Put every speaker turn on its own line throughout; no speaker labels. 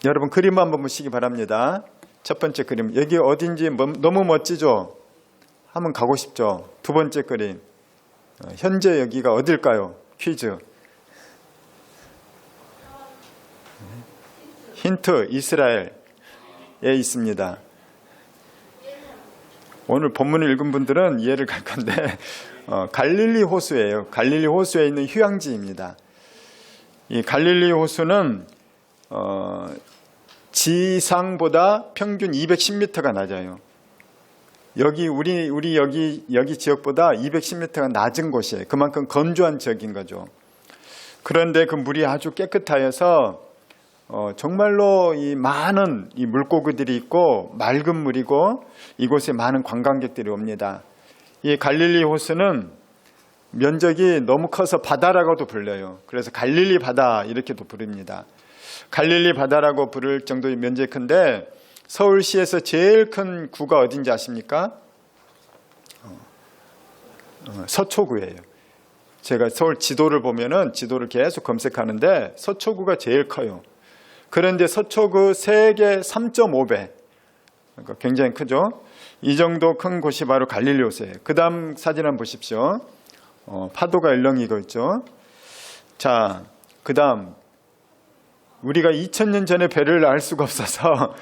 여러분 그림 한번 보시기 바랍니다. 첫 번째 그림, 여기 어딘지 너무 멋지죠? 한번 가고 싶죠? 두 번째 그림, 현재 여기가 어딜까요? 퀴즈. 힌트, 이스라엘에 있습니다. 오늘 본문을 읽은 분들은 이해를 갈 건데 갈릴리 호수예요. 갈릴리 호수에 있는 휴양지입니다. 이 갈릴리 호수는 지상보다 평균 210m가 낮아요. 우리 여기 지역보다 210m가 낮은 곳이에요. 그만큼 건조한 지역인 거죠. 그런데 그 물이 아주 깨끗하여서 정말로 이 많은 이 물고기들이 있고 맑은 물이고 이곳에 많은 관광객들이 옵니다. 이 갈릴리 호수는 면적이 너무 커서 바다라고도 불려요. 그래서 갈릴리 바다 이렇게도 부릅니다. 갈릴리 바다라고 부를 정도의 면적이 큰데 서울시에서 제일 큰 구가 어딘지 아십니까? 서초구예요. 제가 서울 지도를 보면은 지도를 계속 검색하는데 서초구가 제일 커요. 그런데 서초구 세계 3.5배, 그러니까 굉장히 크죠. 이 정도 큰 곳이 바로 갈릴리 호수예요. 그 다음 사진 한번 보십시오. 파도가 일렁이고 있죠. 자, 그 다음 우리가 2000년 전에 배를 알 수가 없어서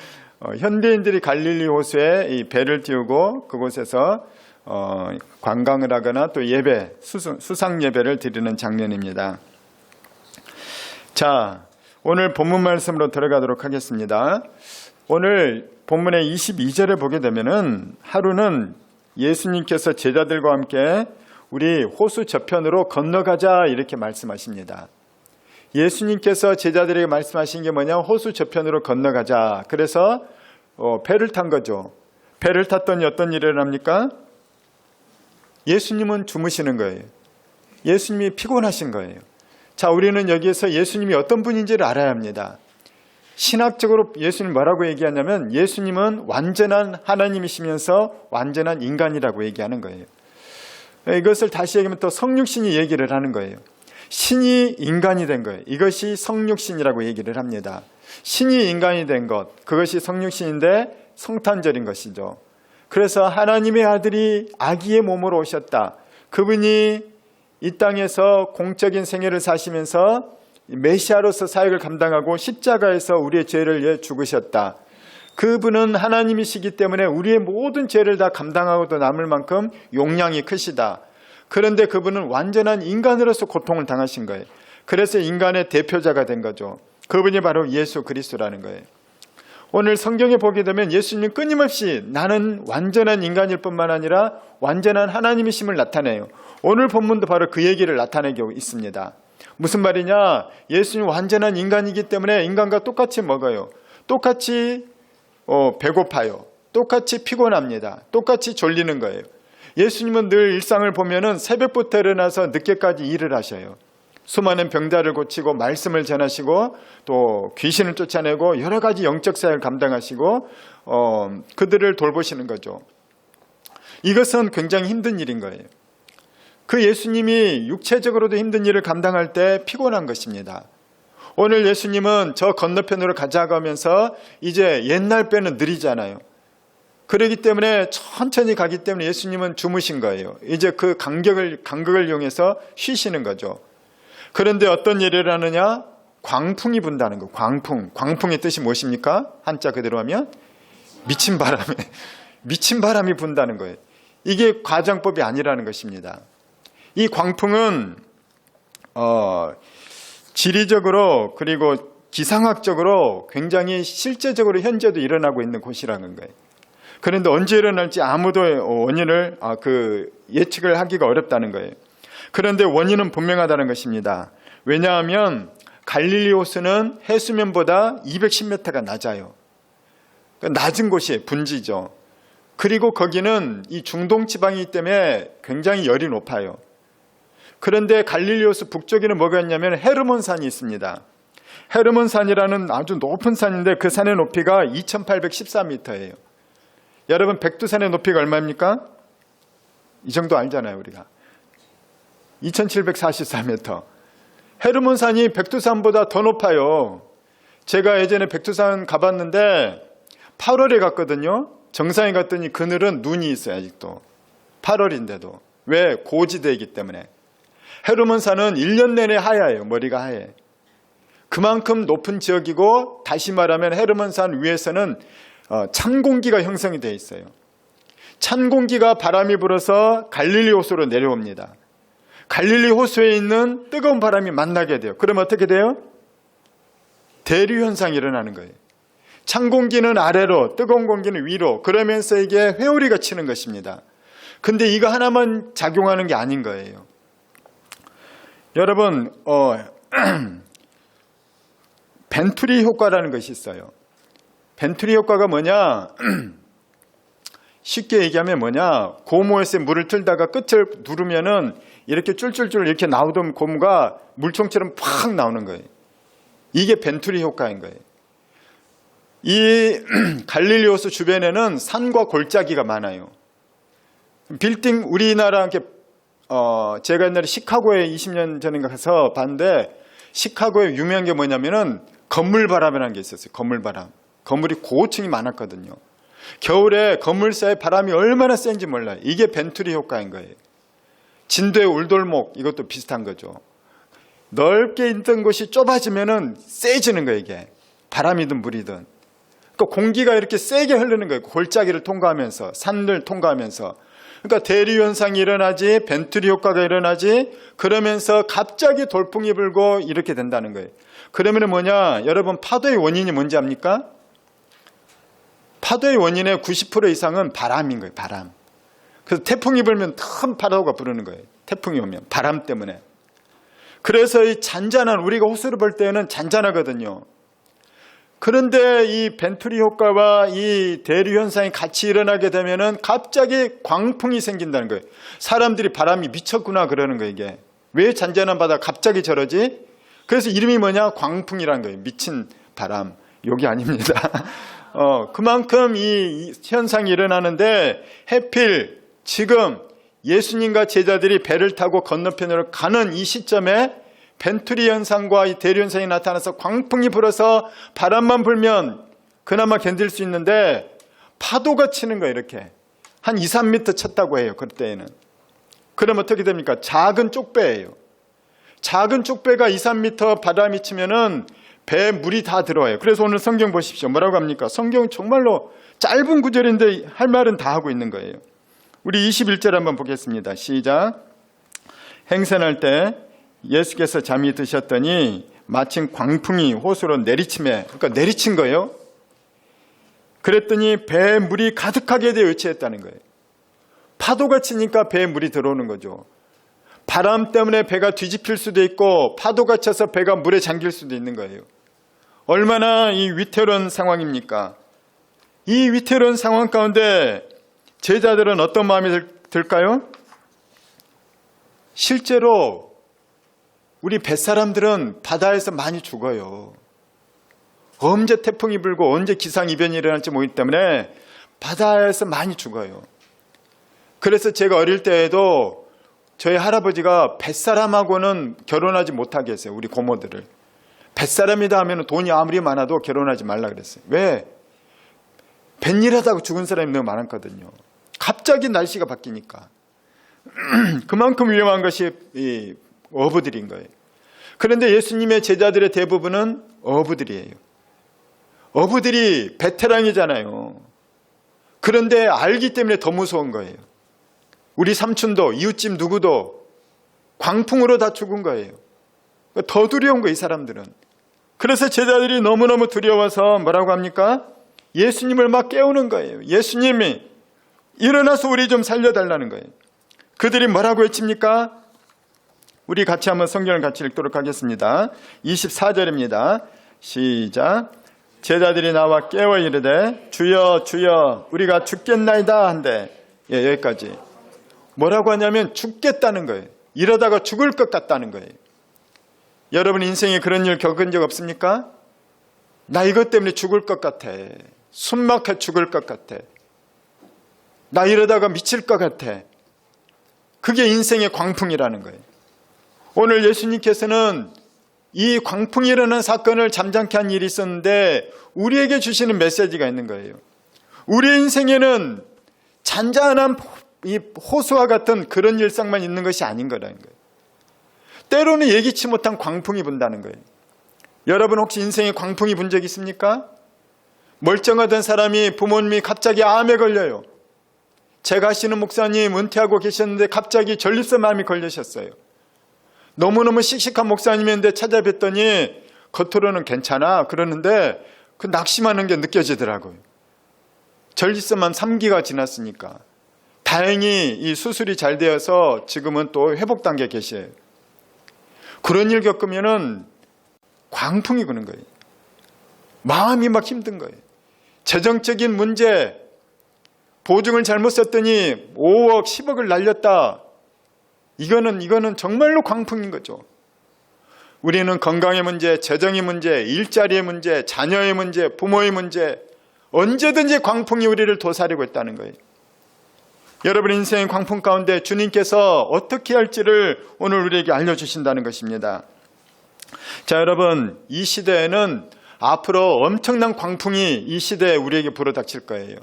현대인들이 갈릴리 호수에 이 배를 띄우고 그곳에서 관광을 하거나 또 예배, 수상 예배를 드리는 장면입니다. 자, 오늘 본문 말씀으로 들어가도록 하겠습니다. 오늘 본문의 22절에 보게 되면은 하루는 예수님께서 제자들과 함께 우리 호수 저편으로 건너가자 이렇게 말씀하십니다. 예수님께서 제자들에게 말씀하신 게 뭐냐? 호수 저편으로 건너가자. 그래서 배를 탄 거죠. 배를 탔더니 어떤 일을 합니까? 예수님은 주무시는 거예요. 예수님이 피곤하신 거예요. 자, 우리는 여기에서 예수님이 어떤 분인지를 알아야 합니다. 신학적으로 예수님 뭐라고 얘기하냐면 예수님은 완전한 하나님이시면서 완전한 인간이라고 얘기하는 거예요. 이것을 다시 얘기하면 또 성육신이 얘기를 하는 거예요. 신이 인간이 된 거예요. 이것이 성육신이라고 얘기를 합니다. 신이 인간이 된 것, 그것이 성육신인데 성탄절인 것이죠. 그래서 하나님의 아들이 아기의 몸으로 오셨다. 그분이 이 땅에서 공적인 생애를 사시면서 메시아로서 사역을 감당하고 십자가에서 우리의 죄를 위해 죽으셨다. 그분은 하나님이시기 때문에 우리의 모든 죄를 다 감당하고도 남을 만큼 용량이 크시다. 그런데 그분은 완전한 인간으로서 고통을 당하신 거예요. 그래서 인간의 대표자가 된 거죠. 그분이 바로 예수 그리스도라는 거예요. 오늘 성경에 보게 되면 예수님 끊임없이 나는 완전한 인간일 뿐만 아니라 완전한 하나님이심을 나타내요. 오늘 본문도 바로 그 얘기를 나타내고 있습니다. 무슨 말이냐? 예수님 완전한 인간이기 때문에 인간과 똑같이 먹어요. 똑같이 배고파요. 똑같이 피곤합니다. 똑같이 졸리는 거예요. 예수님은 늘 일상을 보면은 새벽부터 일어나서 늦게까지 일을 하셔요. 수많은 병자를 고치고 말씀을 전하시고 또 귀신을 쫓아내고 여러 가지 영적 사역을 감당하시고 그들을 돌보시는 거죠. 이것은 굉장히 힘든 일인 거예요. 그 예수님이 육체적으로도 힘든 일을 감당할 때 피곤한 것입니다. 오늘 예수님은 저 건너편으로 가자고 하면서 이제 옛날 배는 느리잖아요. 그렇기 때문에 천천히 가기 때문에 예수님은 주무신 거예요. 이제 그 간격을 이용해서 쉬시는 거죠. 그런데 어떤 일을 하느냐? 광풍이 분다는 거. 광풍의 뜻이 무엇입니까? 한자 그대로 하면 미친 바람이 분다는 거예요. 이게 과장법이 아니라는 것입니다. 이 광풍은 지리적으로 그리고 기상학적으로 굉장히 실제적으로 현재도 일어나고 있는 곳이라는 거예요. 그런데 언제 일어날지 아무도 원인을 예측을 하기가 어렵다는 거예요. 그런데 원인은 분명하다는 것입니다. 왜냐하면 갈릴리 호수는 해수면보다 210m가 낮아요. 낮은 곳이 분지죠. 그리고 거기는 이 중동 지방이기 때문에 굉장히 열이 높아요. 그런데 갈릴리 호수 북쪽에는 뭐가 있냐면 헤르몬산이 있습니다. 헤르몬산이라는 아주 높은 산인데 그 산의 높이가 2814m예요. 여러분 백두산의 높이가 얼마입니까? 이 정도 알잖아요 우리가. 2744m. 헤르몬산이 백두산보다 더 높아요. 제가 예전에 백두산 가봤는데 8월에 갔거든요. 정상에 갔더니 그늘은 눈이 있어요. 아직도 8월인데도. 왜? 고지대이기 때문에. 헤르몬산은 1년 내내 하얘요. 머리가 하얘. 그만큼 높은 지역이고, 다시 말하면 헤르몬산 위에서는 찬 공기가 형성이 되어 있어요. 찬 공기가 바람이 불어서 갈릴리 호수로 내려옵니다. 갈릴리 호수에 있는 뜨거운 바람이 만나게 돼요. 그럼 어떻게 돼요? 대류 현상이 일어나는 거예요. 찬 공기는 아래로, 뜨거운 공기는 위로, 그러면서 이게 회오리가 치는 것입니다. 근데 이거 하나만 작용하는 게 아닌 거예요. 여러분, 벤투리 효과라는 것이 있어요. 벤투리 효과가 뭐냐? 쉽게 얘기하면 뭐냐? 고무에서 물을 틀다가 끝을 누르면은 이렇게 쫄쫄쫄 이렇게 나오던 고무가 물총처럼 팍 나오는 거예요. 이게 벤투리 효과인 거예요. 이 갈릴리 호수 주변에는 산과 골짜기가 많아요. 빌딩, 우리나라 제가 옛날에 시카고에 20년 전인가 가서 봤는데, 시카고에 유명한 게 뭐냐면은 건물바람이라는 게 있었어요. 건물바람. 건물이 고층이 많았거든요. 겨울에 건물 사이 바람이 얼마나 센지 몰라요. 이게 벤투리 효과인 거예요. 진도의 울돌목, 이것도 비슷한 거죠. 넓게 있던 곳이 좁아지면은 세지는 거예요, 이게. 바람이든 물이든. 그러니까 공기가 이렇게 세게 흐르는 거예요. 골짜기를 통과하면서, 산을 통과하면서. 그러니까 대류 현상이 일어나지, 벤투리 효과가 일어나지, 그러면서 갑자기 돌풍이 불고 이렇게 된다는 거예요. 그러면 뭐냐? 여러분, 파도의 원인이 뭔지 압니까? 파도의 원인의 90% 이상은 바람인 거예요, 바람. 그래서 태풍이 불면 큰 파도가 부르는 거예요. 태풍이 오면, 바람 때문에. 그래서 이 잔잔한, 우리가 호수를 볼 때는 잔잔하거든요. 그런데 이 벤투리 효과와 이 대류 현상이 같이 일어나게 되면은 갑자기 광풍이 생긴다는 거예요. 사람들이 바람이 미쳤구나 그러는 거예요, 이게. 왜 잔잔한 바다가 갑자기 저러지? 그래서 이름이 뭐냐? 광풍이라는 거예요. 미친 바람. 욕이 아닙니다. 그만큼 이 현상이 일어나는데, 해필 지금 예수님과 제자들이 배를 타고 건너편으로 가는 이 시점에 벤투리 현상과 이 대류 현상이 나타나서 광풍이 불어서 바람만 불면 그나마 견딜 수 있는데, 파도가 치는 거예요. 이렇게 한 2, 3m 쳤다고 해요. 그때에는. 그럼 어떻게 됩니까? 작은 쪽배예요. 작은 쪽배가 2, 3m 바람이 치면은 배에 물이 다 들어와요. 그래서 오늘 성경 보십시오. 뭐라고 합니까? 성경 정말로 짧은 구절인데 할 말은 다 하고 있는 거예요. 우리 21절 한번 보겠습니다. 시작. 행선할 때 예수께서 잠이 드셨더니 마침 광풍이 호수로 내리침에, 그러니까 내리친 거예요. 그랬더니 배에 물이 가득하게 되어 의치했다는 거예요. 파도가 치니까 배에 물이 들어오는 거죠. 바람 때문에 배가 뒤집힐 수도 있고, 파도가 쳐서 배가 물에 잠길 수도 있는 거예요. 얼마나 이 위태로운 상황입니까? 이 위태로운 상황 가운데 제자들은 어떤 마음이 들까요? 실제로 우리 뱃사람들은 바다에서 많이 죽어요. 언제 태풍이 불고 언제 기상이변이 일어날지 모르기 때문에 바다에서 많이 죽어요. 그래서 제가 어릴 때에도 저희 할아버지가 뱃사람하고는 결혼하지 못하게 했어요. 우리 고모들을. 뱃사람이다 하면 돈이 아무리 많아도 결혼하지 말라 그랬어요. 왜? 뱃일하다가 죽은 사람이 너무 많았거든요. 갑자기 날씨가 바뀌니까. 그만큼 위험한 것이 이 어부들인 거예요. 그런데 예수님의 제자들의 대부분은 어부들이에요. 어부들이 베테랑이잖아요. 그런데 알기 때문에 더 무서운 거예요. 우리 삼촌도 이웃집 누구도 광풍으로 다 죽은 거예요. 더 두려운 거예요, 이 사람들은. 그래서 제자들이 너무너무 두려워서 뭐라고 합니까? 예수님을 막 깨우는 거예요. 예수님이 일어나서 우리 좀 살려달라는 거예요. 그들이 뭐라고 외칩니까? 우리 같이 한번 성경을 같이 읽도록 하겠습니다. 24절입니다. 시작. 제자들이 나와 깨워 이르되 주여 주여 우리가 죽겠나이다 한대. 여기까지. 뭐라고 하냐면 죽겠다는 거예요. 이러다가 죽을 것 같다는 거예요. 여러분 인생에 그런 일 겪은 적 없습니까? 나 이것 때문에 죽을 것 같아. 숨막혀 죽을 것 같아. 나 이러다가 미칠 것 같아. 그게 인생의 광풍이라는 거예요. 오늘 예수님께서는 이 광풍이 일어나는 사건을 잠잠케 한 일이 있었는데 우리에게 주시는 메시지가 있는 거예요. 우리의 인생에는 잔잔한 이 호수와 같은 그런 일상만 있는 것이 아닌 거라는 거예요. 때로는 예기치 못한 광풍이 분다는 거예요. 여러분 혹시 인생에 광풍이 분 적 있습니까? 멀쩡하던 사람이 부모님이 갑자기 암에 걸려요. 제가 아시는 목사님 은퇴하고 계셨는데 갑자기 전립선암이 걸리셨어요. 너무너무 씩씩한 목사님인데 찾아뵀더니 겉으로는 괜찮아 그러는데 그 낙심하는 게 느껴지더라고요. 전립선암 3기가 지났으니까 다행히 이 수술이 잘 되어서 지금은 또 회복 단계에 계셔요. 그런 일 겪으면은 광풍이 부는 거예요. 마음이 막 힘든 거예요. 재정적인 문제, 보증을 잘못 썼더니 5억, 10억을 날렸다. 이거는 정말로 광풍인 거죠. 우리는 건강의 문제, 재정의 문제, 일자리의 문제, 자녀의 문제, 부모의 문제, 언제든지 광풍이 우리를 도사리고 있다는 거예요. 여러분 인생의 광풍 가운데 주님께서 어떻게 할지를 오늘 우리에게 알려주신다는 것입니다. 자, 여러분 이 시대에는 앞으로 엄청난 광풍이 이 시대에 우리에게 불어닥칠 거예요.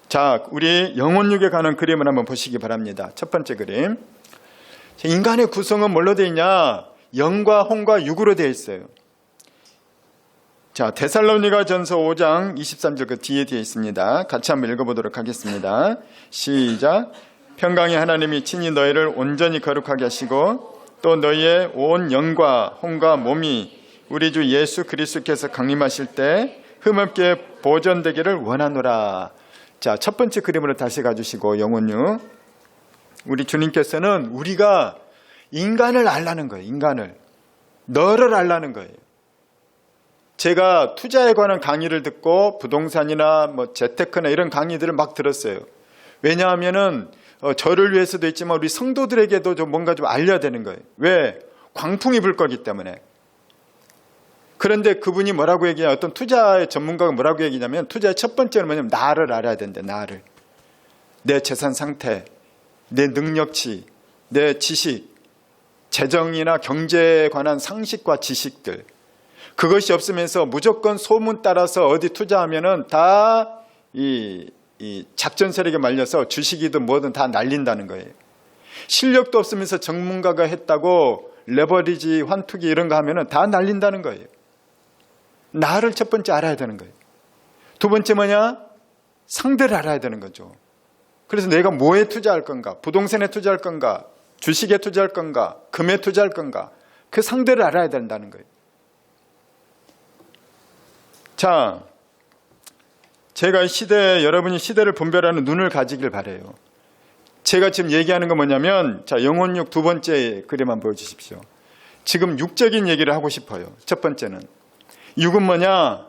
자, 우리 영혼육에 관한 그림을 한번 보시기 바랍니다. 첫 번째 그림. 인간의 구성은 뭘로 되어 있냐? 영과 혼과 육으로 되어 있어요. 자, 데살로니가전서 5장 23절 그 뒤에 있습니다. 같이 한번 읽어보도록 하겠습니다. 시작. 평강의 하나님이 친히 너희를 온전히 거룩하게 하시고 또 너희의 온 영과 혼과 몸이 우리 주 예수 그리스도께서 강림하실 때 흠없게 보존되기를 원하노라. 자, 첫 번째 그림으로 다시 가주시고 영혼육. 우리 주님께서는 우리가 인간을 알라는 거예요. 인간을. 너를 알라는 거예요. 제가 투자에 관한 강의를 듣고 부동산이나 뭐 재테크나 이런 강의들을 막 들었어요. 왜냐하면은 저를 위해서도 있지만 우리 성도들에게도 좀 뭔가 좀 알려야 되는 거예요. 왜? 광풍이 불 거기 때문에. 그런데 그분이 뭐라고 얘기해요? 어떤 투자의 전문가가 뭐라고 얘기냐면 투자의 첫 번째는 뭐냐면 나를 알아야 된대. 나를. 내 재산 상태, 내 능력치, 내 지식, 재정이나 경제에 관한 상식과 지식들. 그것이 없으면서 무조건 소문 따라서 어디 투자하면은 다 이 작전 세력에 말려서 주식이든 뭐든 다 날린다는 거예요. 실력도 없으면서 전문가가 했다고 레버리지, 환투기 이런 거 하면은 다 날린다는 거예요. 나를 첫 번째 알아야 되는 거예요. 두 번째 뭐냐? 상대를 알아야 되는 거죠. 그래서 내가 뭐에 투자할 건가? 부동산에 투자할 건가? 주식에 투자할 건가? 금에 투자할 건가? 그 상대를 알아야 된다는 거예요. 자, 제가 여러분이 시대를 분별하는 눈을 가지길 바라요. 제가 지금 얘기하는 건 뭐냐면, 자, 영혼육 두 번째 그림 한번 보여주십시오. 지금 육적인 얘기를 하고 싶어요. 첫 번째는. 육은 뭐냐?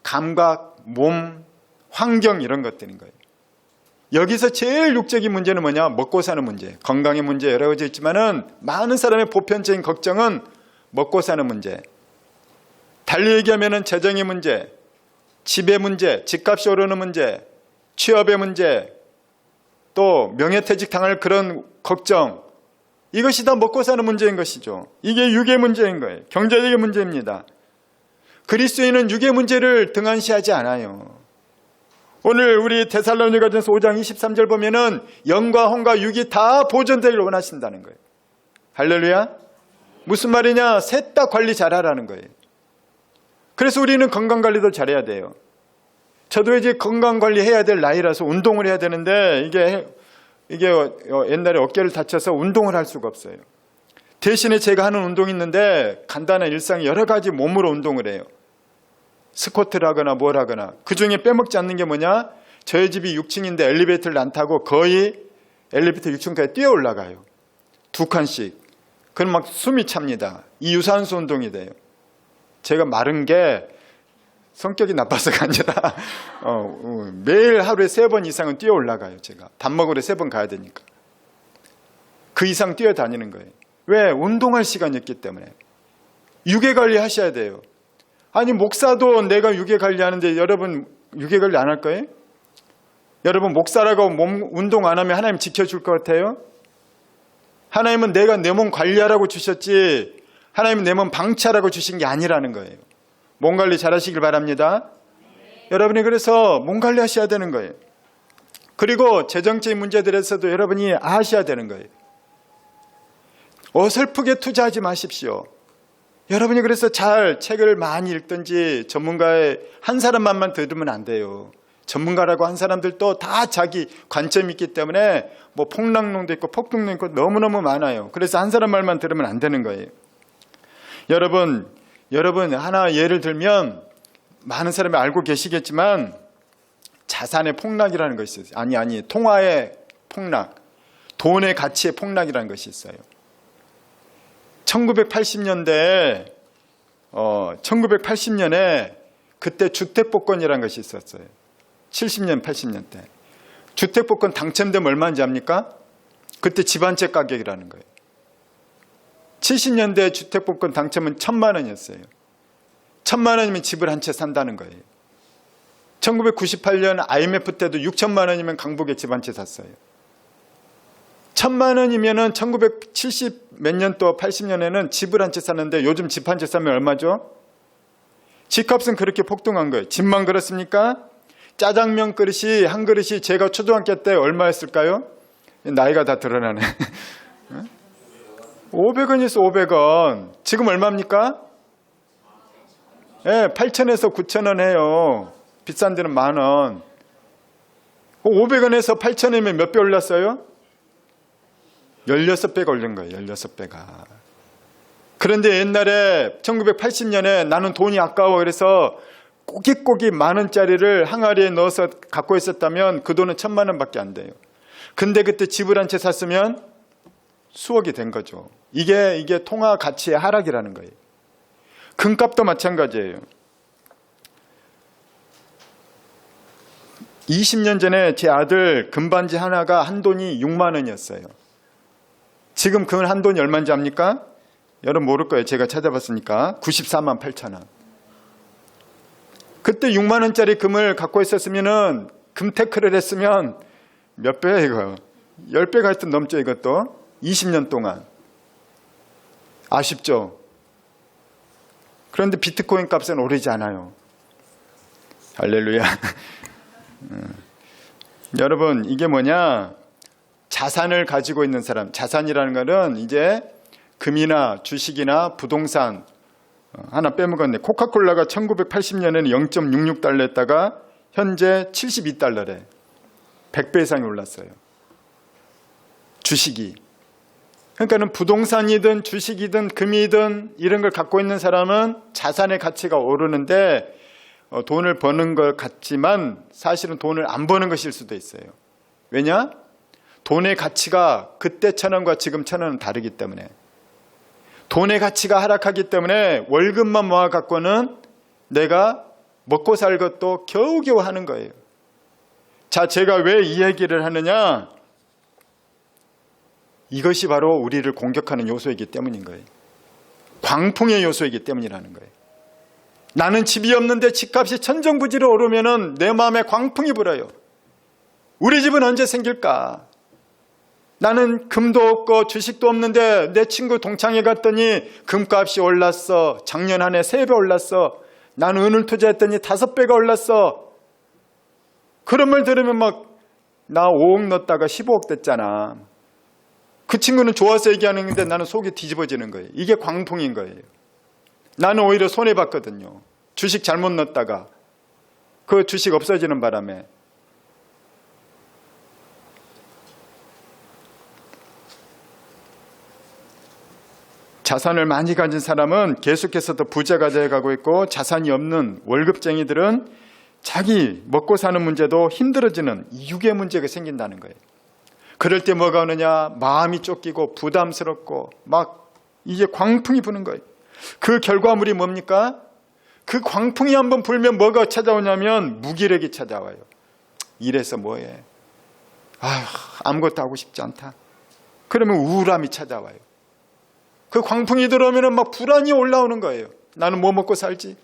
감각, 몸, 환경 이런 것들인 거예요. 여기서 제일 육적인 문제는 뭐냐? 먹고 사는 문제, 건강의 문제 여러 가지 있지만은 많은 사람의 보편적인 걱정은 먹고 사는 문제. 달리 얘기하면은 재정의 문제, 집의 문제, 집값이 오르는 문제, 취업의 문제, 또 명예퇴직 당할 그런 걱정. 이것이 다 먹고 사는 문제인 것이죠. 이게 육의 문제인 거예요. 경제적인 문제입니다. 그리스도인은 육의 문제를 등한시하지 않아요. 오늘 우리 데살로니가전서 5장 23절 보면은 영과 혼과 육이 다 보존되기를 원하신다는 거예요. 할렐루야. 무슨 말이냐? 셋 다 관리 잘하라는 거예요. 그래서 우리는 건강관리도 잘해야 돼요. 저도 이제 건강관리 해야 될 나이라서 운동을 해야 되는데 이게 옛날에 어깨를 다쳐서 운동을 할 수가 없어요. 대신에 제가 하는 운동이 있는데 간단한 일상 여러 가지 몸으로 운동을 해요. 스쿼트를 하거나 뭘 하거나. 그중에 빼먹지 않는 게 뭐냐? 저희 집이 6층인데 엘리베이터를 안 타고 거의 엘리베이터 6층까지 뛰어 올라가요. 2칸씩. 그럼 막 숨이 찹니다. 이 유산소 운동이 돼요. 제가 마른 게 성격이 나빠서가 아니라 매일 하루에 3번 이상은 뛰어 올라가요. 제가 밥 먹으러 3번 가야 되니까. 그 이상 뛰어다니는 거예요. 왜? 운동할 시간이 없기 때문에. 유괴관리 하셔야 돼요. 아니 목사도 내가 유괴관리하는데 여러분 유괴관리 안 할 거예요? 여러분 목사라고 몸 운동 안 하면 하나님 지켜줄 것 같아요? 하나님은 내가 내 몸 관리하라고 주셨지 하나님은 내 몸 방치하라고 주신 게 아니라는 거예요. 몸 관리 잘 하시길 바랍니다. 여러분이 그래서 몸 관리하셔야 되는 거예요. 그리고 재정적인 문제들에서도 여러분이 아셔야 되는 거예요. 어설프게 투자하지 마십시오. 여러분이 그래서 잘 책을 많이 읽든지 전문가의 한 사람만 들으면 안 돼요. 전문가라고 한 사람들도 다 자기 관점이 있기 때문에 뭐 폭락론도 있고 폭등도 있고 너무너무 많아요. 그래서 한 사람 말만 들으면 안 되는 거예요. 여러분 하나 예를 들면 많은 사람이 알고 계시겠지만 자산의 폭락이라는 것이 있어요. 아니 통화의 폭락, 돈의 가치의 폭락이라는 것이 있어요. 1980년에 그때 주택복권이라는 것이 있었어요. 70년, 80년 때. 주택복권 당첨되면 얼마인지 압니까? 그때 집 한 채 가격이라는 거예요. 70년대 주택복권 당첨은 1,000만 원이었어요. 1,000만 원이면 집을 한 채 산다는 거예요. 1998년 IMF 때도 6천만 원이면 강북에 집 한 채 샀어요. 1,000만 원이면은 1970 몇 년도 80년에는 집을 한 채 샀는데 요즘 집 한 채 사면 얼마죠? 집값은 그렇게 폭등한 거예요. 집만 그렇습니까? 짜장면 그릇이 한 그릇이 제가 초등학교 때 얼마였을까요? 나이가 다 드러나네. 500원에서 500원. 지금 얼마입니까? 8,000에서 9,000원 해요. 비싼 데는 10,000원. 500원에서 8,000원이면 몇 배 올랐어요? 16배가 올린 거예요. 16배가. 그런데 옛날에 1980년에 나는 돈이 아까워 그래서 꼬깃꼬깃 10,000원짜리를 항아리에 넣어서 갖고 있었다면 그 돈은 1,000만 원밖에 안 돼요. 근데 그때 집을 한 채 샀으면 수억이 된 거죠. 이게 통화 가치의 하락이라는 거예요. 금값도 마찬가지예요. 20년 전에 제 아들 금반지 하나가 한 돈이 6만 원이었어요. 지금 그 한 돈이 얼마인지 압니까? 여러분 모를 거예요. 제가 찾아봤으니까 94만 8천 원. 그때 6만 원짜리 금을 갖고 있었으면은 금테크를 했으면 몇 배야 이거? 10배가 하여튼 넘죠 이것도. 20년 동안. 아쉽죠? 그런데 비트코인 값은 오르지 않아요. 할렐루야. 여러분 이게 뭐냐? 자산을 가지고 있는 사람. 자산이라는 것은 이제 금이나 주식이나 부동산 하나 빼먹었네. 코카콜라가 1980년에는 0.66달러였다가 현재 72달러래. 100배 이상이 올랐어요. 주식이. 그러니까는 부동산이든 주식이든 금이든 이런 걸 갖고 있는 사람은 자산의 가치가 오르는데 돈을 버는 것 같지만 사실은 돈을 안 버는 것일 수도 있어요. 왜냐? 돈의 가치가 그때 1,000원과 지금 1,000원은 다르기 때문에. 돈의 가치가 하락하기 때문에 월급만 모아갖고는 내가 먹고 살 것도 겨우겨우 하는 거예요. 자, 제가 왜 이 얘기를 하느냐? 이것이 바로 우리를 공격하는 요소이기 때문인 거예요. 광풍의 요소이기 때문이라는 거예요. 나는 집이 없는데 집값이 천정부지로 오르면은 내 마음에 광풍이 불어요. 우리 집은 언제 생길까? 나는 금도 없고 주식도 없는데 내 친구 동창회 갔더니 금값이 올랐어. 작년 한 해 3배 올랐어. 나는 은을 투자했더니 5배가 올랐어. 그런 말 들으면 막 나 5억 넣었다가 15억 됐잖아. 그 친구는 좋아서 얘기하는 건데 나는 속이 뒤집어지는 거예요. 이게 광풍인 거예요. 나는 오히려 손해봤거든요. 주식 잘못 넣었다가 그 주식 없어지는 바람에. 자산을 많이 가진 사람은 계속해서 더 부자가 되어가고 있고 자산이 없는 월급쟁이들은 자기 먹고 사는 문제도 힘들어지는 육의 문제가 생긴다는 거예요. 그럴 때 뭐가 오느냐? 마음이 쫓기고 부담스럽고 막 이게 광풍이 부는 거예요. 그 결과물이 뭡니까? 그 광풍이 한번 불면 뭐가 찾아오냐면 무기력이 찾아와요. 이래서 뭐해? 아무것도 하고 싶지 않다. 그러면 우울함이 찾아와요. 그 광풍이 들어오면 막 불안이 올라오는 거예요. 나는 뭐 먹고 살지?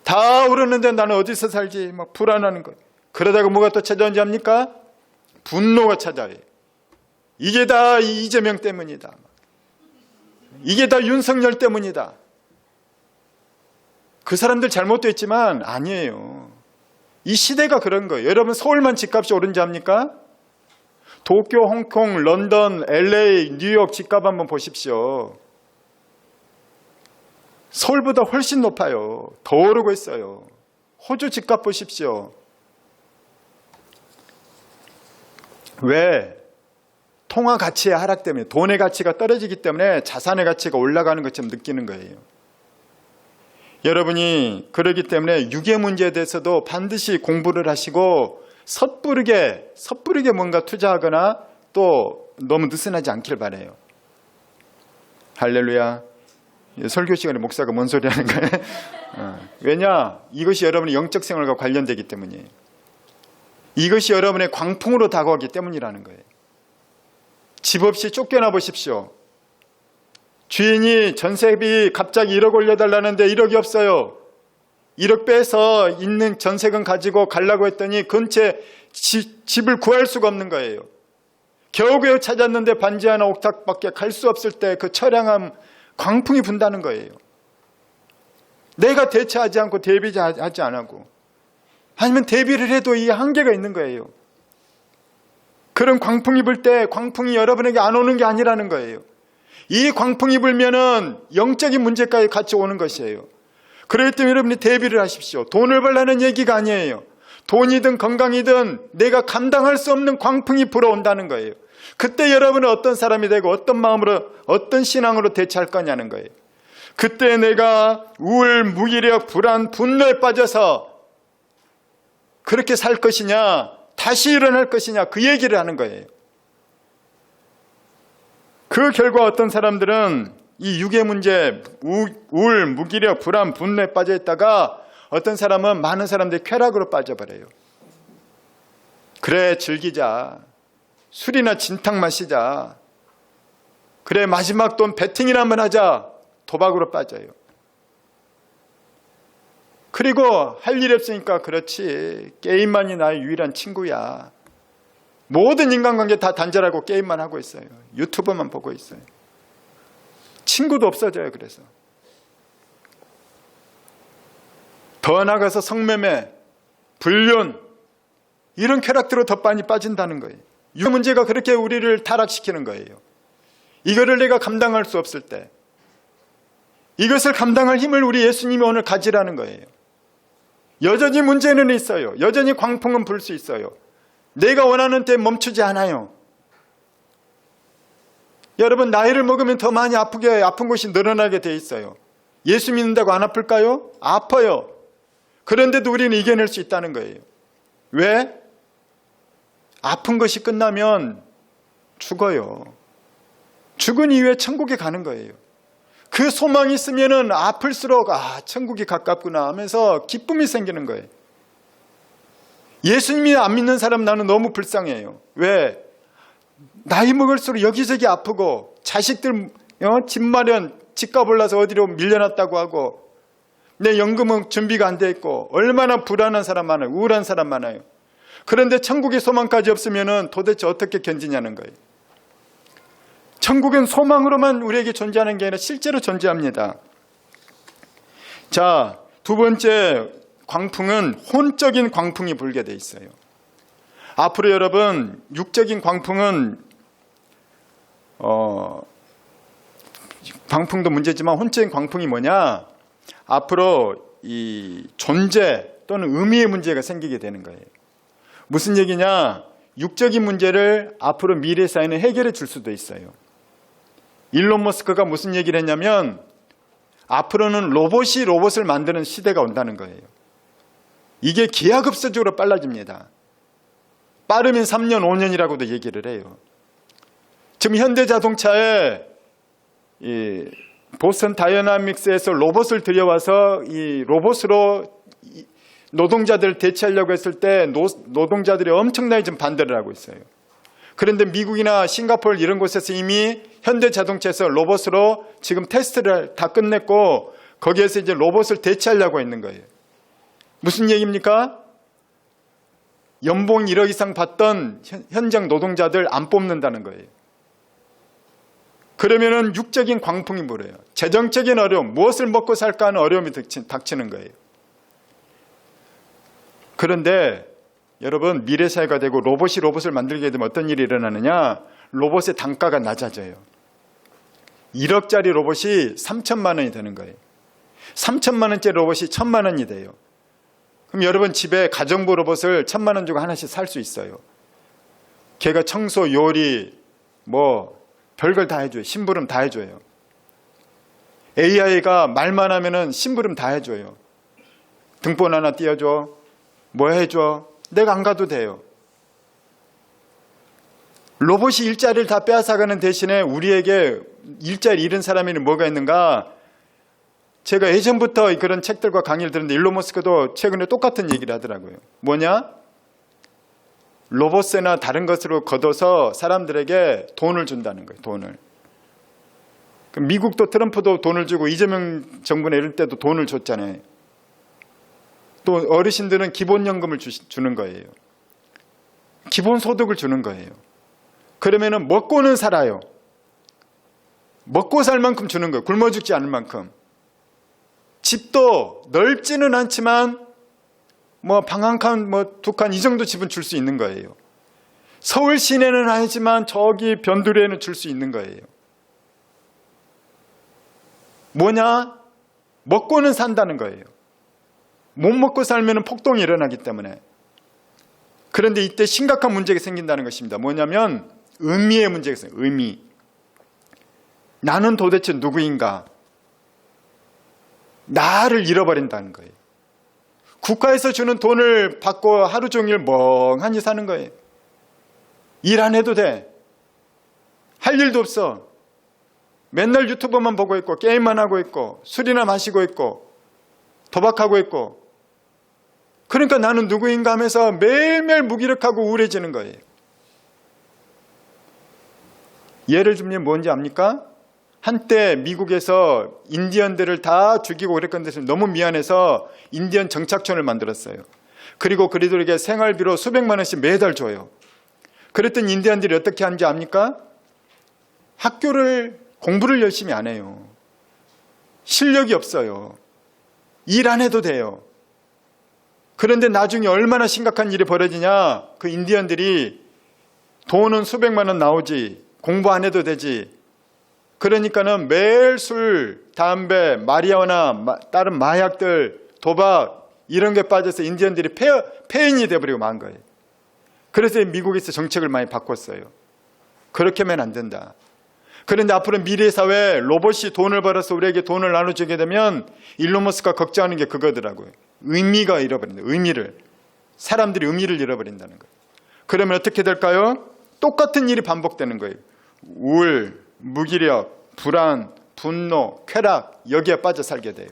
다 오르는데 나는 어디서 살지? 막 불안하는 거예요. 그러다가 뭐가 또 찾아오는지 압니까? 분노가 찾아와요. 이게 다 이재명 때문이다. 이게 다 윤석열 때문이다. 그 사람들 잘못됐지만 아니에요. 이 시대가 그런 거예요. 여러분 서울만 집값이 오른지 압니까? 도쿄, 홍콩, 런던, LA, 뉴욕 집값 한번 보십시오. 서울보다 훨씬 높아요. 더 오르고 있어요. 호주 집값 보십시오. 왜? 통화 가치의 하락 때문에, 돈의 가치가 떨어지기 때문에 자산의 가치가 올라가는 것처럼 느끼는 거예요. 여러분이 그러기 때문에 유괴 문제에 대해서도 반드시 공부를 하시고 섣부르게 뭔가 투자하거나 또 너무 느슨하지 않길 바라요. 할렐루야. 설교 시간에 목사가 뭔 소리 하는 거예요? 왜냐? 이것이 여러분의 영적 생활과 관련되기 때문이에요. 이것이 여러분의 광풍으로 다가오기 때문이라는 거예요. 집 없이 쫓겨나 보십시오. 주인이 전세비 갑자기 1억 올려달라는데 1억이 없어요. 1억 빼서 있는 전세금 가지고 가려고 했더니 근처에 집을 구할 수가 없는 거예요. 겨우겨우 찾았는데 반지 하나 옥탑밖에 갈 수 없을 때 그 처량함, 광풍이 분다는 거예요. 내가 대처하지 않고 대비하지 않고 아니면 대비를 해도 이 한계가 있는 거예요. 그런 광풍이 불 때 광풍이 여러분에게 안 오는 게 아니라는 거예요. 이 광풍이 불면은 영적인 문제까지 같이 오는 것이에요. 그렇기 때문에 여러분이 대비를 하십시오. 돈을 벌라는 얘기가 아니에요. 돈이든 건강이든 내가 감당할 수 없는 광풍이 불어온다는 거예요. 그때 여러분은 어떤 사람이 되고 어떤 마음으로 어떤 신앙으로 대처할 거냐는 거예요. 그때 내가 우울, 무기력, 불안, 분노에 빠져서 그렇게 살 것이냐 다시 일어날 것이냐 그 얘기를 하는 거예요. 그 결과 어떤 사람들은 이 유괴 문제, 우울, 무기력, 불안, 분노에 빠져 있다가 어떤 사람은 많은 사람들이 쾌락으로 빠져버려요. 그래 즐기자. 술이나 진탕 마시자. 그래 마지막 돈 베팅이나 한번 하자. 도박으로 빠져요. 그리고 할 일 없으니까 그렇지. 게임만이 나의 유일한 친구야. 모든 인간관계 다 단절하고 게임만 하고 있어요. 유튜브만 보고 있어요. 친구도 없어져요. 그래서 더 나가서 성매매, 불륜 이런 쾌락들로 더 많이 빠진다는 거예요. 이 문제가 그렇게 우리를 타락시키는 거예요. 이거를 내가 감당할 수 없을 때 이것을 감당할 힘을 우리 예수님이 오늘 가지라는 거예요. 여전히 문제는 있어요. 여전히 광풍은 불 수 있어요. 내가 원하는 때 멈추지 않아요. 여러분 나이를 먹으면 더 많이 아픈 곳이 늘어나게 돼 있어요. 예수 믿는다고 안 아플까요? 아파요. 그런데도 우리는 이겨낼 수 있다는 거예요. 왜? 아픈 것이 끝나면 죽어요. 죽은 이후에 천국에 가는 거예요. 그 소망이 있으면은 아플수록 천국이 가깝구나 하면서 기쁨이 생기는 거예요. 예수님이 안 믿는 사람 나는 너무 불쌍해요. 왜? 나이 먹을수록 여기저기 아프고 자식들 집 마련 집값 올라서 어디로 밀려났다고 하고 내 연금은 준비가 안 돼 있고 얼마나 불안한 사람 많아요. 우울한 사람 많아요. 그런데 천국의 소망까지 없으면은 도대체 어떻게 견디냐는 거예요. 천국은 소망으로만 우리에게 존재하는 게 아니라 실제로 존재합니다. 자, 두 번째 광풍은 혼적인 광풍이 불게 돼 있어요. 앞으로 여러분 육적인 광풍은 광풍도 문제지만 혼적인 광풍이 뭐냐? 앞으로 이 존재 또는 의미의 문제가 생기게 되는 거예요. 무슨 얘기냐? 육적인 문제를 앞으로 미래 사회는 해결해 줄 수도 있어요. 일론 머스크가 무슨 얘기를 했냐면 앞으로는 로봇이 로봇을 만드는 시대가 온다는 거예요. 이게 기하급수적으로 빨라집니다. 빠르면 3년, 5년이라고도 얘기를 해요. 지금 현대자동차에 이 보스턴 다이나믹스에서 로봇을 들여와서 이 로봇으로 노동자들을 대체하려고 했을 때 노동자들이 엄청나게 좀 반대를 하고 있어요. 그런데 미국이나 싱가포르 이런 곳에서 이미 현대자동차에서 로봇으로 지금 테스트를 다 끝냈고 거기에서 이제 로봇을 대체하려고 있는 거예요. 무슨 얘기입니까? 연봉 1억 이상 받던 현장 노동자들 안 뽑는다는 거예요. 그러면은 육적인 광풍이 불어요. 재정적인 어려움, 무엇을 먹고 살까 하는 어려움이 닥치는 거예요. 그런데 여러분, 미래사회가 되고 로봇을 만들게 되면 어떤 일이 일어나느냐? 로봇의 단가가 낮아져요. 1억짜리 로봇이 3천만 원이 되는 거예요. 3천만 원짜리 로봇이 1,000만 원이 돼요. 그럼 여러분 집에 가정부 로봇을 1,000만 원 주고 하나씩 살 수 있어요. 걔가 청소, 요리, 별걸 다 해줘요. 심부름 다 해줘요. AI가 말만 하면은 심부름 다 해줘요. 등본 하나 띄워줘. 뭐 해줘. 내가 안 가도 돼요. 로봇이 일자리를 다 빼앗아가는 대신에 우리에게 일자리 잃은 사람에는 뭐가 있는가? 제가 예전부터 그런 책들과 강의를 들었는데 일론 머스크도 최근에 똑같은 얘기를 하더라고요. 뭐냐? 로봇이나 다른 것으로 걷어서 사람들에게 돈을 준다는 거예요. 돈을. 미국도 트럼프도 돈을 주고 이재명 정부나 이럴 때도 돈을 줬잖아요. 또 어르신들은 기본연금을 주는 거예요. 기본소득을 주는 거예요. 그러면은 먹고는 살아요. 먹고 살 만큼 주는 거예요. 굶어 죽지 않을 만큼. 집도 넓지는 않지만 방 한 칸, 두 칸 이 정도 집은 줄 수 있는 거예요. 서울 시내는 아니지만 저기 변두리에는 줄 수 있는 거예요. 뭐냐? 먹고는 산다는 거예요. 못 먹고 살면 폭동이 일어나기 때문에. 그런데 이때 심각한 문제가 생긴다는 것입니다. 뭐냐면 의미의 문제가 있어요. 의미. 나는 도대체 누구인가? 나를 잃어버린다는 거예요. 국가에서 주는 돈을 받고 하루 종일 멍하니 사는 거예요. 일 안 해도 돼. 할 일도 없어. 맨날 유튜브만 보고 있고 게임만 하고 있고 술이나 마시고 있고 도박하고 있고. 그러니까 나는 누구인가 하면서 매일매일 무기력하고 우울해지는 거예요. 예를 들면 뭔지 압니까? 한때 미국에서 인디언들을 다 죽이고 그랬건데 너무 미안해서 인디언 정착촌을 만들었어요. 그리고 그들에게 생활비로 수백만 원씩 매달 줘요. 그랬더니 인디언들이 어떻게 하는지 압니까? 공부를 열심히 안 해요. 실력이 없어요. 일 안 해도 돼요. 그런데 나중에 얼마나 심각한 일이 벌어지냐? 그 인디언들이 돈은 수백만 원 나오지 공부 안 해도 되지. 그러니까는 매일 술, 담배, 마리아나 다른 마약들, 도박 이런 게 빠져서 인디언들이 폐인이 돼버리고 만 거예요. 그래서 미국에서 정책을 많이 바꿨어요. 그렇게 하면 안 된다. 그런데 앞으로 미래사회에 로봇이 돈을 벌어서 우리에게 돈을 나눠주게 되면 일론 머스크가 걱정하는 게 그거더라고요. 의미가 잃어버린다. 의미를. 사람들이 의미를 잃어버린다는 거예요. 그러면 어떻게 될까요? 똑같은 일이 반복되는 거예요. 우울, 무기력, 불안, 분노, 쾌락 여기에 빠져 살게 돼요.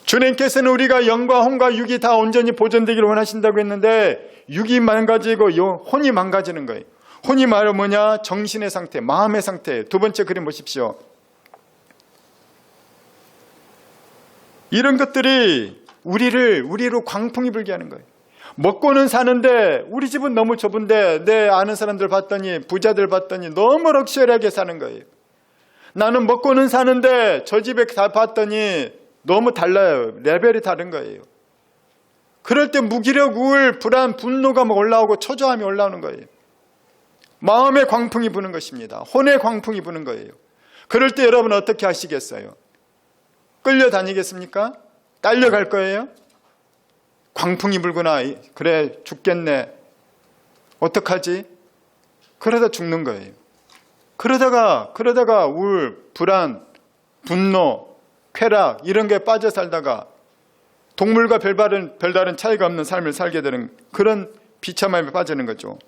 주님께서는 우리가 영과 혼과 육이 다 온전히 보존되기를 원하신다고 했는데 육이 망가지고 혼이 망가지는 거예요. 혼이 말은 뭐냐? 정신의 상태, 마음의 상태. 두 번째 그림 보십시오. 이런 것들이 우리로 광풍이 불게 하는 거예요. 먹고는 사는데 우리 집은 너무 좁은데 내 아는 사람들 봤더니 부자들 봤더니 너무 럭셔리하게 사는 거예요. 나는 먹고는 사는데 저 집에 다 봤더니 너무 달라요. 레벨이 다른 거예요. 그럴 때 무기력, 우울, 불안, 분노가 올라오고 초조함이 올라오는 거예요. 마음의 광풍이 부는 것입니다. 혼의 광풍이 부는 거예요. 그럴 때 여러분 어떻게 하시겠어요? 끌려다니겠습니까? 딸려갈 거예요? 광풍이 불구나. 그래 죽겠네. 어떡하지? 그러다 죽는 거예요. 그러다가 우울, 불안, 분노, 쾌락 이런 게 빠져 살다가 동물과 별다른 차이가 없는 삶을 살게 되는 그런 비참함에 빠지는 거죠.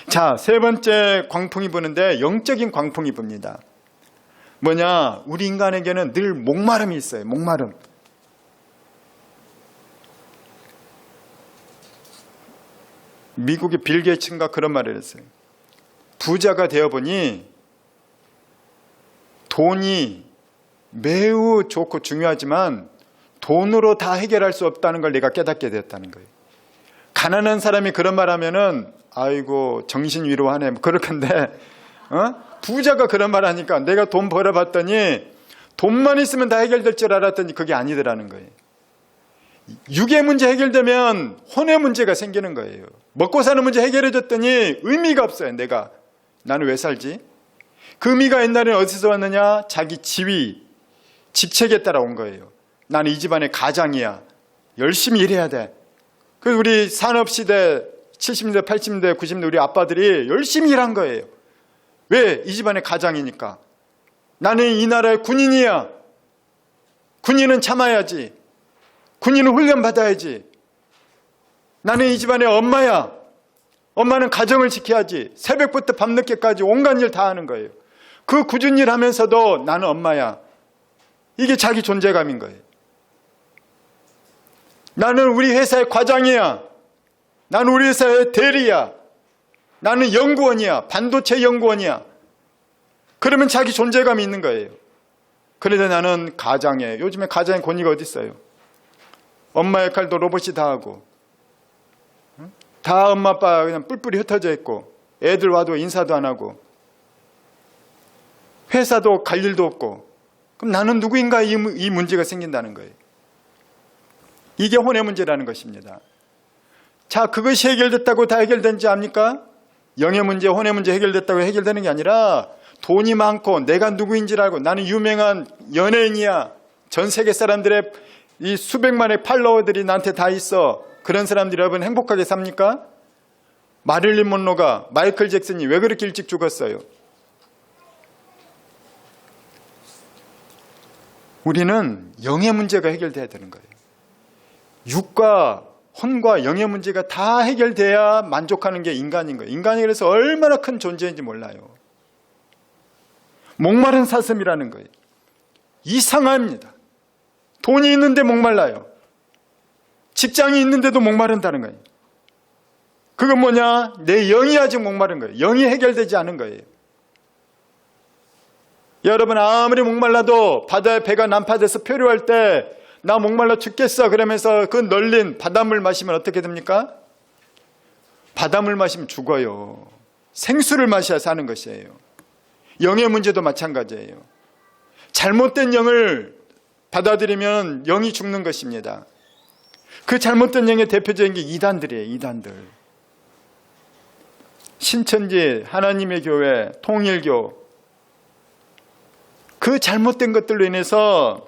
자, 세 번째 광풍이 부는데 영적인 광풍이 붑니다. 뭐냐? 우리 인간에게는 늘 목마름이 있어요. 목마름. 미국의 빌 게이츠가 그런 말을 했어요. 부자가 되어보니 돈이 매우 좋고 중요하지만 돈으로 다 해결할 수 없다는 걸 내가 깨닫게 되었다는 거예요. 가난한 사람이 그런 말 하면은 아이고 정신 위로하네 그럴 건데 부자가 그런 말 하니까 내가 돈 벌어봤더니 돈만 있으면 다 해결될 줄 알았더니 그게 아니더라는 거예요. 육의 문제 해결되면 혼의 문제가 생기는 거예요. 먹고 사는 문제 해결해줬더니 의미가 없어요. 나는 왜 살지? 그 의미가 옛날에는 어디서 왔느냐? 자기 지위, 직책에 따라 온 거예요. 나는 이 집안의 가장이야. 열심히 일해야 돼. 그 우리 산업시대 70년대, 80년대, 90년대 우리 아빠들이 열심히 일한 거예요. 왜? 이 집안의 가장이니까. 나는 이 나라의 군인이야. 군인은 참아야지. 군인은 훈련받아야지. 나는 이 집안의 엄마야. 엄마는 가정을 지켜야지. 새벽부터 밤늦게까지 온갖 일 다 하는 거예요. 그 굳은 일 하면서도 나는 엄마야. 이게 자기 존재감인 거예요. 나는 우리 회사의 과장이야. 나는 우리 회사의 대리야. 나는 연구원이야. 반도체 연구원이야. 그러면 자기 존재감이 있는 거예요. 그런데 나는 가장이에요. 요즘에 가장의 권위가 어디 있어요? 엄마 역할도 로봇이 다 하고, 다 엄마 아빠 그냥 뿔뿔이 흩어져 있고, 애들 와도 인사도 안 하고, 회사도 갈 일도 없고, 그럼 나는 누구인가 이 문제가 생긴다는 거예요. 이게 혼의 문제라는 것입니다. 자, 그것이 해결됐다고 다 해결된지 압니까? 영의 문제, 혼의 문제 해결됐다고 해결되는 게 아니라 돈이 많고 내가 누구인지를 알고 나는 유명한 연예인이야. 전 세계 사람들의 이 수백만의 팔로워들이 나한테 다 있어. 그런 사람들이 여러분 행복하게 삽니까? 마릴린 먼로가, 마이클 잭슨이 왜 그렇게 일찍 죽었어요? 우리는 영의 문제가 해결돼야 되는 거예요. 육과 혼과 영의 문제가 다 해결돼야 만족하는 게 인간인 거예요. 인간이 그래서 얼마나 큰 존재인지 몰라요. 목마른 사슴이라는 거예요. 이상합니다. 돈이 있는데 목말라요. 직장이 있는데도 목마른다는 거예요. 그건 뭐냐? 내 영이 아직 목마른 거예요. 영이 해결되지 않은 거예요. 여러분 아무리 목말라도 바다에 배가 난파돼서 표류할 때 나 목말라 죽겠어 그러면서 그 널린 바닷물 마시면 어떻게 됩니까? 바닷물 마시면 죽어요. 생수를 마셔야 사는 것이에요. 영의 문제도 마찬가지예요. 잘못된 영을 받아들이면 영이 죽는 것입니다. 그 잘못된 영의 대표적인 게 이단들이에요. 이단들. 신천지, 하나님의 교회, 통일교, 그 잘못된 것들로 인해서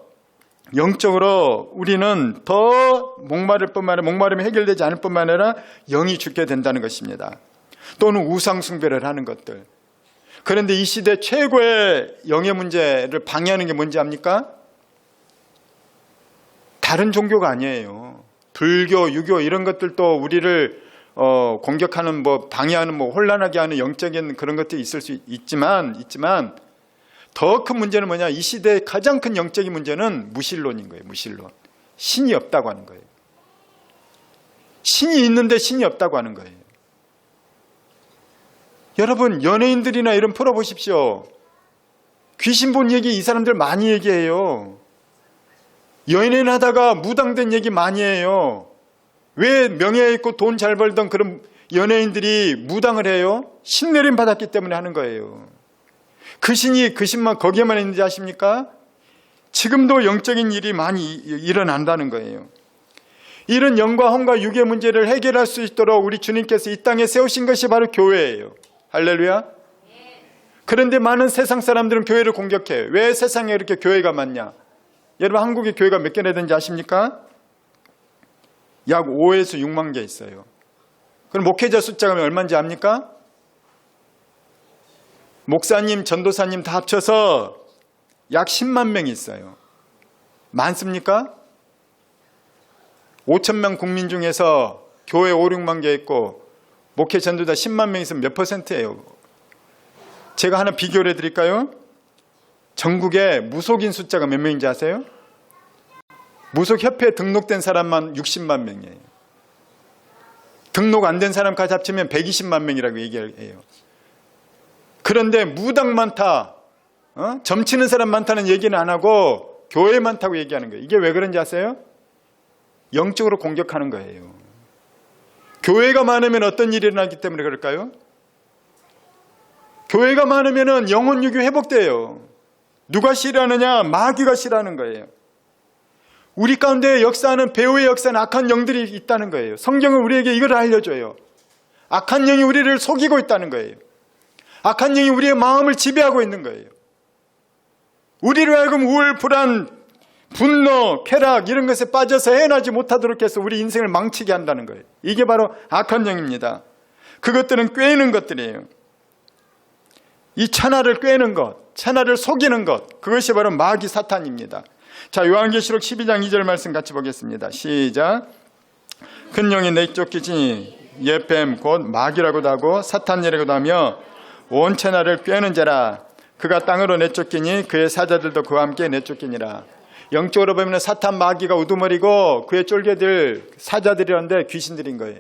영적으로 우리는 더 목마를 뿐만 아니라 목마름이 해결되지 않을 뿐만 아니라 영이 죽게 된다는 것입니다. 또는 우상 숭배를 하는 것들. 그런데 이 시대 최고의 영의 문제를 방해하는 게 뭔지 압니까? 다른 종교가 아니에요. 불교, 유교 이런 것들도 우리를 공격하는 방해하는 혼란하게 하는 영적인 그런 것들이 있을 수 있지만 더 큰 문제는 뭐냐? 이 시대의 가장 큰 영적인 문제는 무신론인 거예요. 무신론. 신이 없다고 하는 거예요. 신이 있는데 신이 없다고 하는 거예요. 여러분 연예인들이나 이런 풀어보십시오. 귀신 본 얘기 이 사람들 많이 얘기해요. 연예인 하다가 무당된 얘기 많이 해요. 왜 명예 있고 돈 잘 벌던 그런 연예인들이 무당을 해요? 신내림 받았기 때문에 하는 거예요. 그 신만 거기에만 있는지 아십니까? 지금도 영적인 일이 많이 일어난다는 거예요. 이런 영과 혼과 육의 문제를 해결할 수 있도록 우리 주님께서 이 땅에 세우신 것이 바로 교회예요. 할렐루야. 그런데 많은 세상 사람들은 교회를 공격해요. 왜 세상에 이렇게 교회가 많냐? 여러분 한국에 교회가 몇 개나 되는지 아십니까? 약 5에서 6만 개 있어요. 그럼 목회자 숫자가 얼마인지 압니까? 목사님, 전도사님 다 합쳐서 약 10만 명이 있어요. 많습니까? 5천 명 국민 중에서 교회 5, 6만 개 있고 목회 전도자 10만 명 있으면 몇 %예요? 제가 하나 비교를 해드릴까요? 전국에 무속인 숫자가 몇 명인지 아세요? 무속협회에 등록된 사람만 60만 명이에요. 등록 안 된 사람까지 합치면 120만 명이라고 얘기해요. 그런데 무당 많다, 점치는 사람 많다는 얘기는 안 하고 교회 많다고 얘기하는 거예요. 이게 왜 그런지 아세요? 영적으로 공격하는 거예요. 교회가 많으면 어떤 일이 일어나기 때문에 그럴까요? 교회가 많으면 영혼 유교 회복돼요. 누가 싫어하느냐? 마귀가 싫어하는 거예요. 우리 가운데 역사하는 배후의 역사는 악한 영들이 있다는 거예요. 성경은 우리에게 이걸 알려줘요. 악한 영이 우리를 속이고 있다는 거예요. 악한 영이 우리의 마음을 지배하고 있는 거예요. 우리로 하여금 우울, 불안, 분노, 쾌락 이런 것에 빠져서 헤어나지 못하도록 해서 우리 인생을 망치게 한다는 거예요. 이게 바로 악한 영입니다. 그것들은 꿰는 것들이에요. 이 천하를 꿰는 것, 천하를 속이는 것, 그것이 바로 마귀 사탄입니다. 자, 요한계시록 12장 2절 말씀 같이 보겠습니다. 시작. 큰 영이 내쫓기지 옛뱀 곧 마귀라고도 하고 사탄이라고도 하며 온 천하를 꿰는 자라. 그가 땅으로 내쫓기니 그의 사자들도 그와 함께 내쫓기니라. 영적으로 보면 사탄 마귀가 우두머리고 그의 쫄개들 사자들이란데 귀신들인 거예요.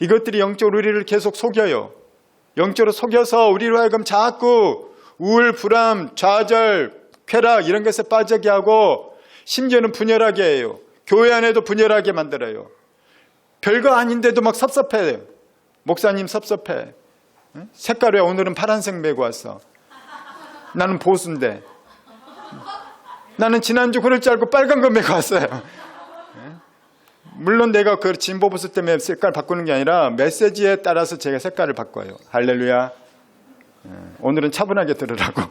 이것들이 영적으로 우리를 계속 속여요. 영적으로 속여서 우리로 하여금 자꾸 우울, 불안, 좌절, 쾌락 이런 것에 빠지게 하고 심지어는 분열하게 해요. 교회 안에도 분열하게 만들어요. 별거 아닌데도 막 섭섭해요. 목사님 섭섭해. 색깔 왜 오늘은 파란색 메고 왔어? 나는 보수인데. 나는 지난주 그럴 줄 알고 빨간 거 메고 왔어요. 물론 내가 그 진보 보수 때문에 색깔 바꾸는 게 아니라 메시지에 따라서 제가 색깔을 바꿔요. 할렐루야. 오늘은 차분하게 들으라고.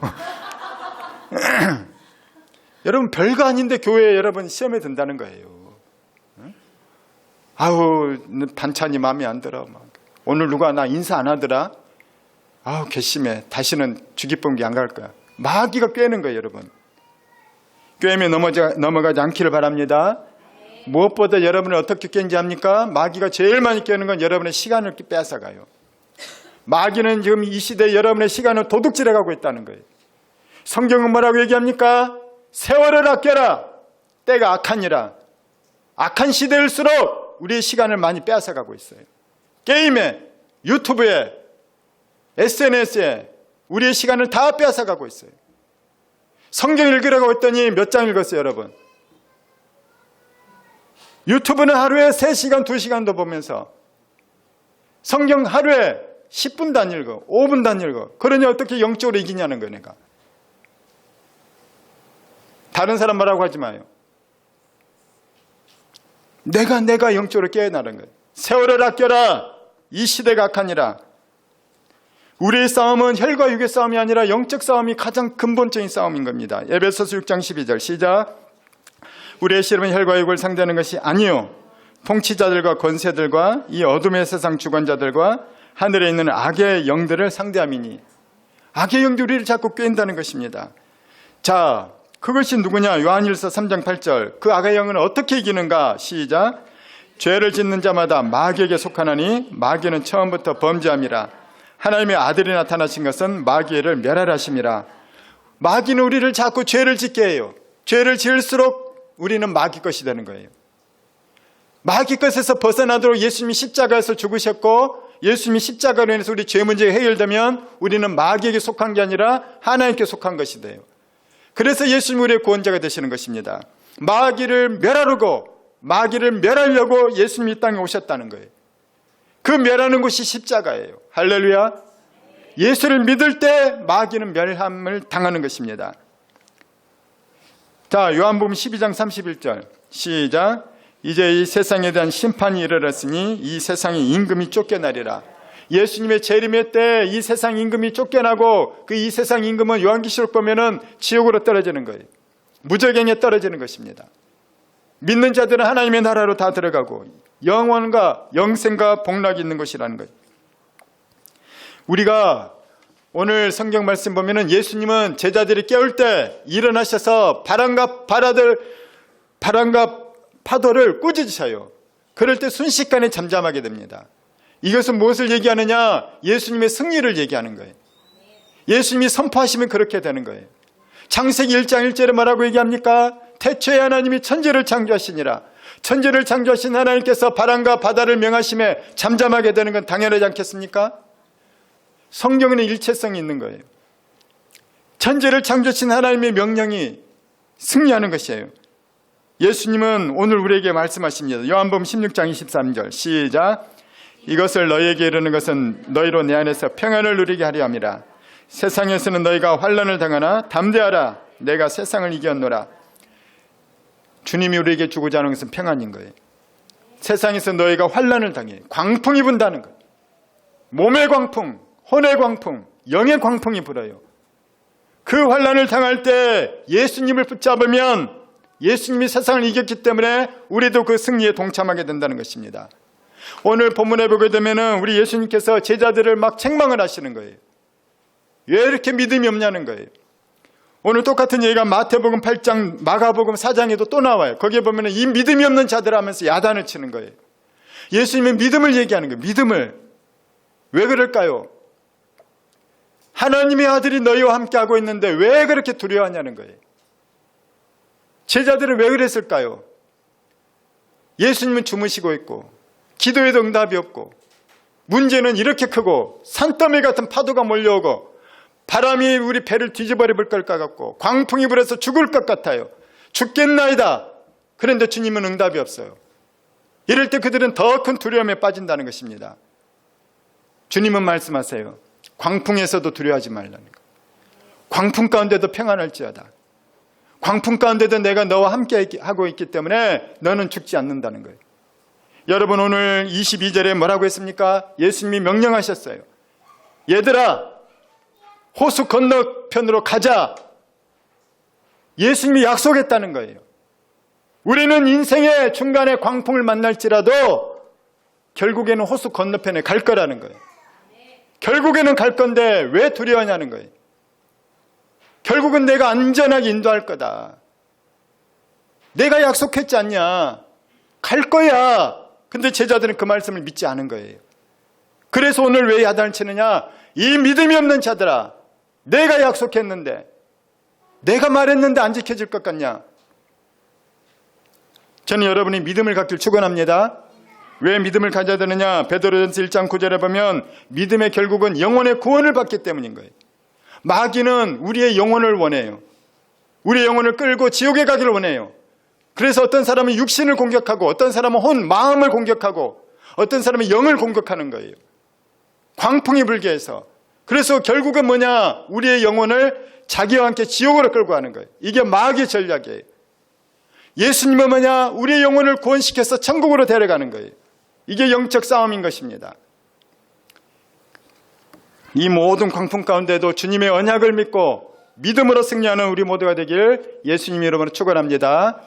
여러분 별거 아닌데 교회에 여러분 시험에 든다는 거예요. 아우 반찬이 마음에 안 들어. 오늘 누가 나 인사 안 하더라. 아우 괘씸해. 다시는 주기쁨기 안 갈 거야. 마귀가 꿰는 거예요 여러분. 꿰매 넘어가지 않기를 바랍니다. 무엇보다 여러분을 어떻게 꿰는지 압니까? 마귀가 제일 많이 꿰는 건 여러분의 시간을 빼앗아가요. 마귀는 지금 이 시대에 여러분의 시간을 도둑질해가고 있다는 거예요. 성경은 뭐라고 얘기합니까? 세월을 아껴라. 때가 악하니라. 악한 시대일수록 우리의 시간을 많이 빼앗아가고 있어요. 게임에, 유튜브에, SNS에 우리의 시간을 다 빼앗아가고 있어요. 성경 읽으라고 했더니 몇 장 읽었어요 여러분? 유튜브는 하루에 3시간 2시간도 보면서 성경 하루에 10분도 안 읽어 5분도 안 읽어. 그러니 어떻게 영적으로 이기냐는 거예요. 내가 다른 사람 말하고 하지 마요. 내가 영적으로 깨어나는 거예요. 세월을 아껴라. 이 시대가 악하니라. 우리의 싸움은 혈과 육의 싸움이 아니라 영적 싸움이 가장 근본적인 싸움인 겁니다. 에베소서 6장 12절 시작. 우리의 씨름은 혈과 육을 상대하는 것이 아니요 통치자들과 권세들과 이 어둠의 세상 주관자들과 하늘에 있는 악의 영들을 상대함이니. 악의 영들이 우리를 자꾸 꿰인다는 것입니다. 자, 그것이 누구냐? 요한일서 3장 8절. 그 악의 영은 어떻게 이기는가? 시작. 죄를 짓는 자마다 마귀에게 속하나니 마귀는 처음부터 범죄함이라. 하나님의 아들이 나타나신 것은 마귀를 멸하라 하심이라. 마귀는 우리를 자꾸 죄를 짓게 해요. 죄를 지을수록 우리는 마귀 것이 되는 거예요. 마귀 것에서 벗어나도록 예수님이 십자가에서 죽으셨고 예수님이 십자가로 인해서 우리 죄 문제가 해결되면 우리는 마귀에게 속한 게 아니라 하나님께 속한 것이 돼요. 그래서 예수님이 우리의 구원자가 되시는 것입니다. 마귀를 멸하려고 마귀를 멸하려고 예수님이 이 땅에 오셨다는 거예요. 그 멸하는 곳이 십자가예요. 할렐루야. 예수를 믿을 때 마귀는 멸함을 당하는 것입니다. 자, 요한복음 12장 31절 시작. 이제 이 세상에 대한 심판이 이르렀으니 이 세상의 임금이 쫓겨나리라. 예수님의 재림의 때 이 세상 임금이 쫓겨나고 그 이 세상 임금은 요한계시록 보면은 지옥으로 떨어지는 거예요. 무저갱에 떨어지는 것입니다. 믿는 자들은 하나님의 나라로 다 들어가고 영원과 영생과 복락이 있는 것이라는 거예요. 우리가 오늘 성경 말씀 보면은 예수님은 제자들이 깨울 때 일어나셔서 바람과 파도를 꾸짖으셔요. 그럴 때 순식간에 잠잠하게 됩니다. 이것은 무엇을 얘기하느냐? 예수님의 승리를 얘기하는 거예요. 예수님이 선포하시면 그렇게 되는 거예요. 창세기 1장 1절에 뭐라고 얘기합니까? 태초에 하나님이 천지를 창조하시니라. 천지를 창조하신 하나님께서 바람과 바다를 명하심에 잠잠하게 되는 건 당연하지 않겠습니까? 성경에는 일체성이 있는 거예요. 천지를 창조하신 하나님의 명령이 승리하는 것이에요. 예수님은 오늘 우리에게 말씀하십니다. 요한복음 16장 23절 시작. 이것을 너희에게 이르는 것은 너희로 내 안에서 평안을 누리게 하려 함이라. 세상에서는 너희가 환난을 당하나 담대하라. 내가 세상을 이겼노라. 주님이 우리에게 주고자 하는 것은 평안인 거예요. 세상에서 너희가 환난을 당해 광풍이 분다는 거예요. 몸의 광풍, 혼의 광풍, 영의 광풍이 불어요. 그 환난을 당할 때 예수님을 붙잡으면 예수님이 세상을 이겼기 때문에 우리도 그 승리에 동참하게 된다는 것입니다. 오늘 본문에 보게 되면 우리 예수님께서 제자들을 막 책망을 하시는 거예요. 왜 이렇게 믿음이 없냐는 거예요. 오늘 똑같은 얘기가 마태복음 8장, 마가복음 4장에도 또 나와요. 거기에 보면 이 믿음이 없는 자들 하면서 야단을 치는 거예요. 예수님의 믿음을 얘기하는 거예요. 믿음을. 왜 그럴까요? 하나님의 아들이 너희와 함께 하고 있는데 왜 그렇게 두려워하냐는 거예요. 제자들은 왜 그랬을까요? 예수님은 주무시고 있고 기도에도 응답이 없고 문제는 이렇게 크고 산더미 같은 파도가 몰려오고 바람이 우리 배를 뒤집어버릴 것 같고 광풍이 불어서 죽을 것 같아요. 죽겠나이다. 그런데 주님은 응답이 없어요. 이럴 때 그들은 더 큰 두려움에 빠진다는 것입니다. 주님은 말씀하세요. 광풍에서도 두려워하지 말라는 것. 광풍 가운데도 평안할지어다. 광풍 가운데도 내가 너와 함께 하고 있기 때문에 너는 죽지 않는다는 거예요. 여러분 오늘 22절에 뭐라고 했습니까? 예수님이 명령하셨어요. 얘들아 호수 건너편으로 가자. 예수님이 약속했다는 거예요. 우리는 인생의 중간에 광풍을 만날지라도 결국에는 호수 건너편에 갈 거라는 거예요. 결국에는 갈 건데 왜 두려워하냐는 거예요. 결국은 내가 안전하게 인도할 거다. 내가 약속했지 않냐. 갈 거야. 근데 제자들은 그 말씀을 믿지 않은 거예요. 그래서 오늘 왜 야단을 치느냐. 이 믿음이 없는 자들아. 내가 약속했는데 내가 말했는데 안 지켜질 것 같냐. 저는 여러분이 믿음을 갖길 축원합니다. 왜 믿음을 가져야 되느냐. 베드로전서 1장 9절에 보면 믿음의 결국은 영혼의 구원을 받기 때문인 거예요. 마귀는 우리의 영혼을 원해요. 우리의 영혼을 끌고 지옥에 가기를 원해요. 그래서 어떤 사람은 육신을 공격하고 어떤 사람은 혼, 마음을 공격하고 어떤 사람은 영을 공격하는 거예요. 광풍이 불게 해서. 그래서 결국은 뭐냐. 우리의 영혼을 자기와 함께 지옥으로 끌고 가는 거예요. 이게 마귀의 전략이에요. 예수님은 뭐냐. 우리의 영혼을 구원시켜서 천국으로 데려가는 거예요. 이게 영적 싸움인 것입니다. 이 모든 광풍 가운데도 주님의 언약을 믿고 믿음으로 승리하는 우리 모두가 되길 예수님 이름으로 축원합니다.